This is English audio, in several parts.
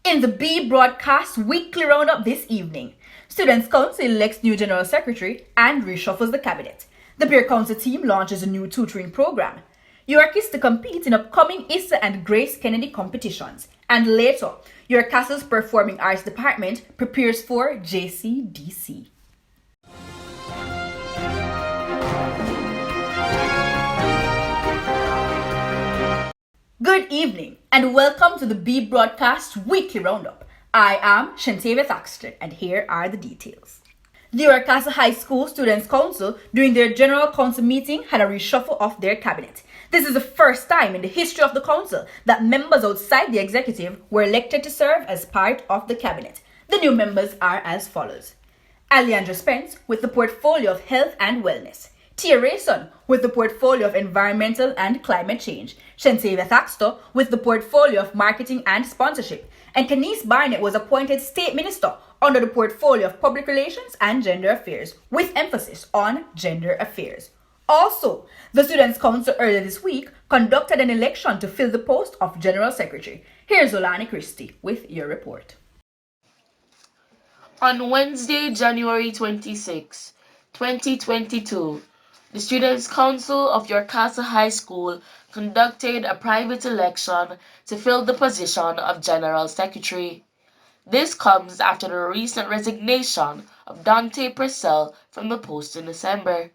In the B Broadcast Weekly Roundup this evening, Students' Council elects new General Secretary and reshuffles the cabinet. The Peer Council team launches a new tutoring program. York is to compete in upcoming ISSA and Grace Kennedy competitions. And later, York Castle's Performing Arts Department prepares for JCDC. Good evening and welcome to the B Broadcast Weekly Roundup. I am Shantavia Thaxton and here are the details. The Yorkasa High School Students' Council, during their General Council meeting, had a reshuffle of their cabinet. This is the first time in the history of the council that members outside the executive were elected to serve as part of the cabinet. The new members are as follows. Alejandra Spence with the portfolio of Health and Wellness. Tia Rayson with the portfolio of Environmental and Climate Change. Shantavia Thaxton with the portfolio of Marketing and Sponsorship. And Kenise Barnett was appointed State Minister under the portfolio of Public Relations and Gender Affairs, with emphasis on gender affairs. Also, the Students' Council earlier this week conducted an election to fill the post of General Secretary. Here's Olani Christie with your report. On Wednesday, January 26, 2022, the Students' Council of Yorkasa High School conducted a private election to fill the position of General Secretary. This comes after the recent resignation of Dante Purcell from the post in December.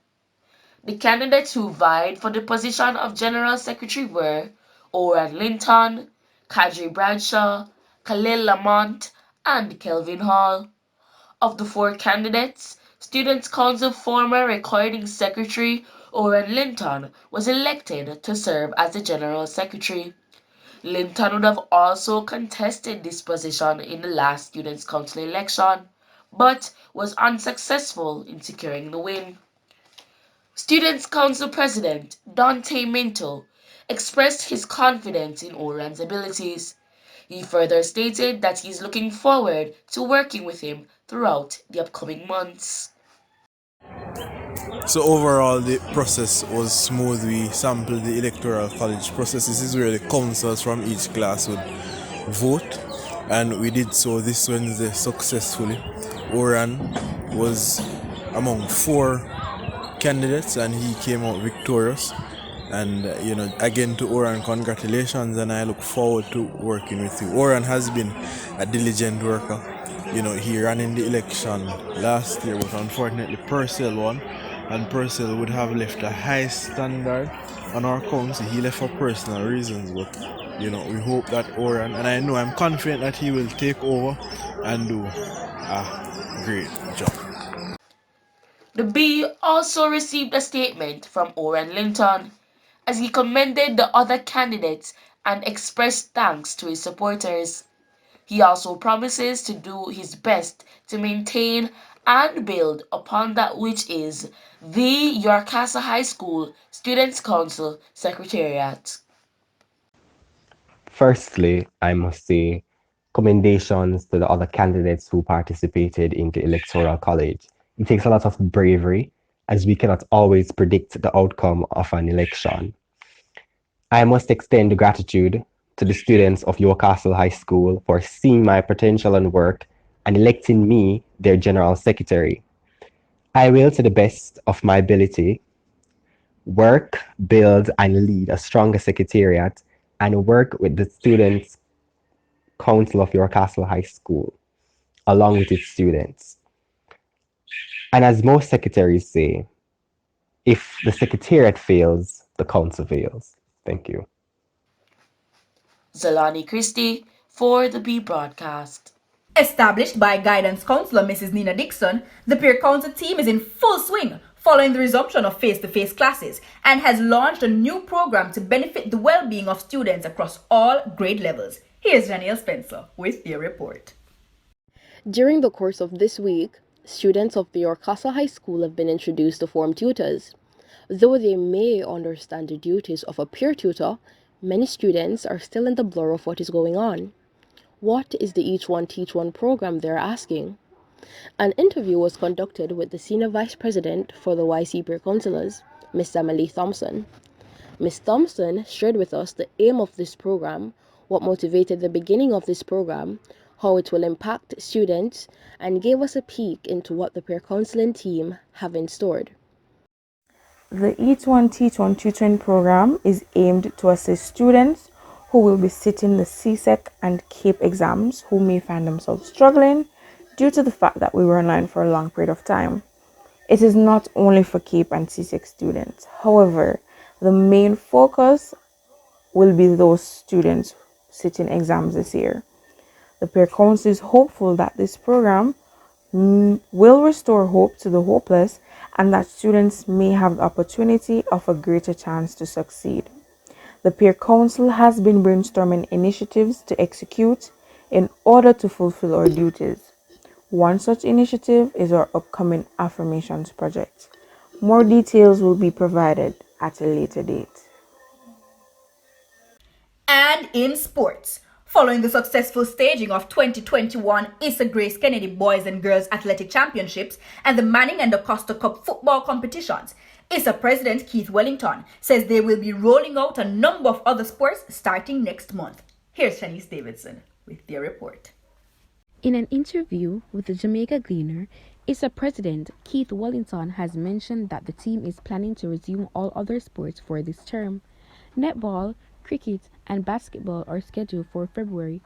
The candidates who vied for the position of General Secretary were Oran Linton, Kadri Bradshaw, Khalil Lamont, and Kelvin Hall. Of the four candidates, Students' Council former Recording Secretary Oran Linton was elected to serve as the General Secretary. Linton would have also contested this position in the last Students' Council election, but was unsuccessful in securing the win. Students' Council President Dante Minto expressed his confidence in Oran's abilities. He further stated that he is looking forward to working with him throughout the upcoming months. So overall, the process was smooth. We sampled the electoral college process. This is where the councils from each class would vote, and we did so this Wednesday successfully. Oran was among four candidates, and he came out victorious. And again to Oran, congratulations, and I look forward to working with you. Oran has been a diligent worker. He ran in the election last year, but unfortunately Purcell won, and Purcell would have left a high standard on our council. He left for personal reasons, but we hope that Oran, and I'm confident that he will take over and do a great job. The B also received a statement from Oran Linton as he commended the other candidates and expressed thanks to his supporters. He also promises to do his best to maintain and build upon that which is the Yorkasa High School Students' Council Secretariat. Firstly, I must say commendations to the other candidates who participated in the Electoral College. It takes a lot of bravery, as we cannot always predict the outcome of an election. I must extend gratitude to the students of York Castle High School for seeing my potential and work and electing me their General Secretary. I will, to the best of my ability, work, build, and lead a stronger secretariat and work with the Students' Council of York Castle High School, along with its students. And as most secretaries say, if the secretariat fails, the council fails. Thank you. Zalani Christie for the B Broadcast. Established by Guidance Counselor Mrs. Nina Dixon, the Peer Council team is in full swing following the resumption of face-to-face classes and has launched a new program to benefit the well-being of students across all grade levels. Here's Janiel Spencer with their report. During the course of this week, students of the Yorkasa High School have been introduced to form tutors. Though they may understand the duties of a peer tutor, many students are still in the blur of what is going on. What is the Each One Teach One program, they're asking? An interview was conducted with the Senior Vice President for the YC Peer Counselors, Ms. Emily Thompson. Ms. Thompson shared with us the aim of this program, what motivated the beginning of this program, how it will impact students, and gave us a peek into what the peer counseling team have in store. The Eat One Teach One tutoring program is aimed to assist students who will be sitting the CSEC and CAPE exams who may find themselves struggling due to the fact that we were online for a long period of time. It is not only for CAPE and CSEC students. However, the main focus will be those students sitting exams this year. The peer council is hopeful that this program will restore hope to the hopeless and that students may have the opportunity of a greater chance to succeed. The peer council has been brainstorming initiatives to execute in order to fulfill our duties. One such initiative is our upcoming affirmations project. More details will be provided at a later date. And in sports, following the successful staging of 2021 ISSA Grace Kennedy Boys and Girls Athletic Championships and the Manning and the Costa Cup football competitions, ISSA President Keith Wellington says they will be rolling out a number of other sports starting next month. Here's Shanice Davidson with their report. In an interview with the Jamaica Gleaner, ISSA President Keith Wellington has mentioned that the team is planning to resume all other sports for this term. Netball, cricket, and basketball are scheduled for February.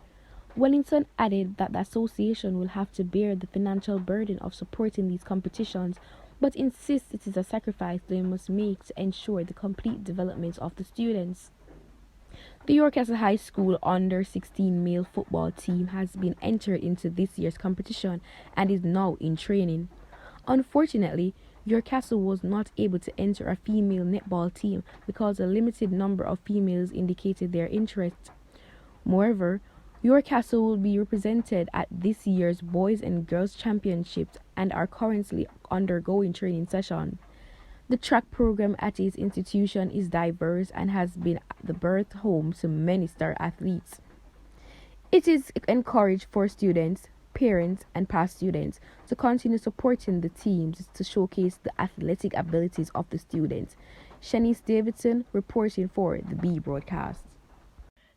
Wellington added that the association will have to bear the financial burden of supporting these competitions, but insists it is a sacrifice they must make to ensure the complete development of the students. The York Castle High School under-16 male football team has been entered into this year's competition and is now in training. Unfortunately, York Castle was not able to enter a female netball team because a limited number of females indicated their interest. Moreover, York Castle will be represented at this year's Boys and Girls Championships and are currently undergoing training session. The track program at its institution is diverse and has been the birth home to many star athletes. It is encouraged for students, parents, and past students to continue supporting the teams to showcase the athletic abilities of the students. Shanice Davidson reporting for the B broadcast.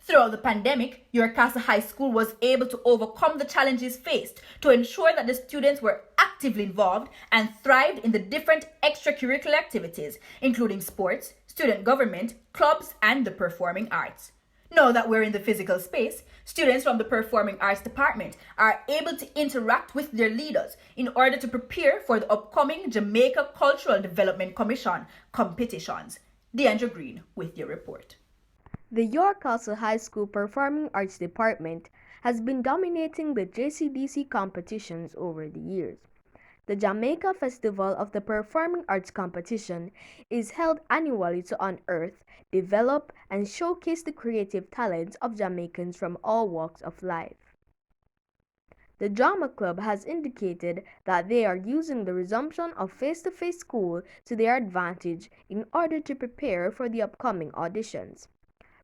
Throughout the pandemic, York Castle High School was able to overcome the challenges faced to ensure that the students were actively involved and thrived in the different extracurricular activities, including sports, student government, clubs, and the performing arts. Now that we're in the physical space, students from the Performing Arts Department are able to interact with their leaders in order to prepare for the upcoming Jamaica Cultural Development Commission competitions. Deandra Green with your report. The York Castle High School Performing Arts Department has been dominating the JCDC competitions over the years. The Jamaica Festival of the Performing Arts Competition is held annually to unearth, develop, and showcase the creative talents of Jamaicans from all walks of life. The Drama Club has indicated that they are using the resumption of face-to-face school to their advantage in order to prepare for the upcoming auditions.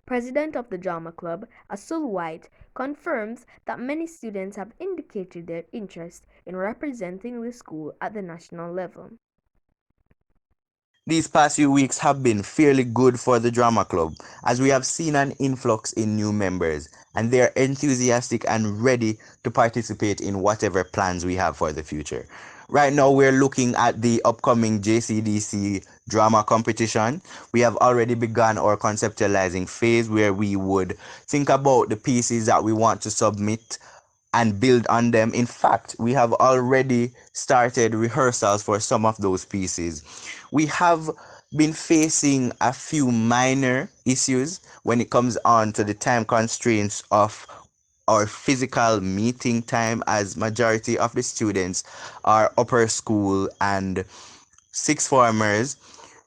President of the Drama Club, Asul White, confirms that many students have indicated their interest in representing the school at the national level. These past few weeks have been fairly good for the Drama Club, as we have seen an influx in new members, and they are enthusiastic and ready to participate in whatever plans we have for the future. Right now, we're looking at the upcoming JCDC drama competition. We have already begun our conceptualizing phase where we would think about the pieces that we want to submit and build on them. In fact, we have already started rehearsals for some of those pieces. We have been facing a few minor issues when it comes on to the time constraints of our physical meeting time, as majority of the students are upper school and sixth formers,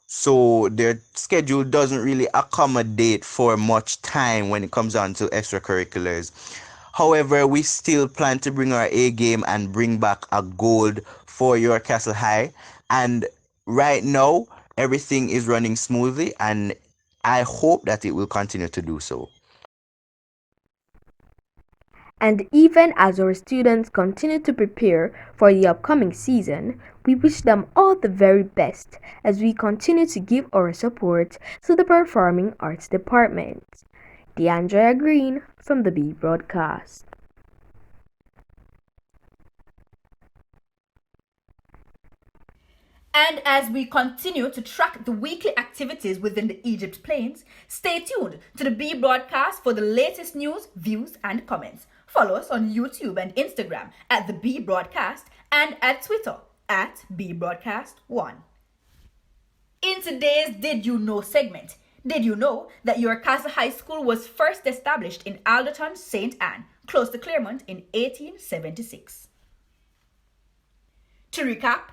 so their schedule doesn't really accommodate for much time when it comes on to extracurriculars. However, we still plan to bring our A game and bring back a gold for your Castle High, and right now everything is running smoothly, and I hope that it will continue to do so. And even as our students continue to prepare for the upcoming season, we wish them all the very best as we continue to give our support to the Performing Arts Department. DeAndrea Green from the B Broadcast. And as we continue to track the weekly activities within the Egypt Plains, stay tuned to the B Broadcast for the latest news, views, and comments. Follow us on YouTube and Instagram at the B Broadcast and at Twitter at B Broadcast1. In today's Did You Know segment, did you know that your Casa High School was first established in Alderton, St. Anne, close to Claremont in 1876? To recap,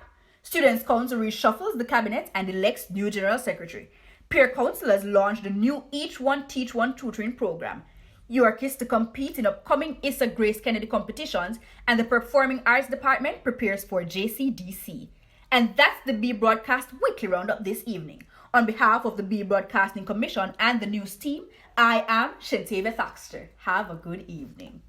Students' Council reshuffles the cabinet and elects new general secretary. Peer councillors launched the new Each One Teach One tutoring program. Yorkists to compete in upcoming ISSA Grace Kennedy competitions, and the Performing Arts Department prepares for JCDC. And that's the B Broadcast Weekly Roundup this evening. On behalf of the B Broadcasting Commission and the news team, I am Shantavia Thaxter. Have a good evening.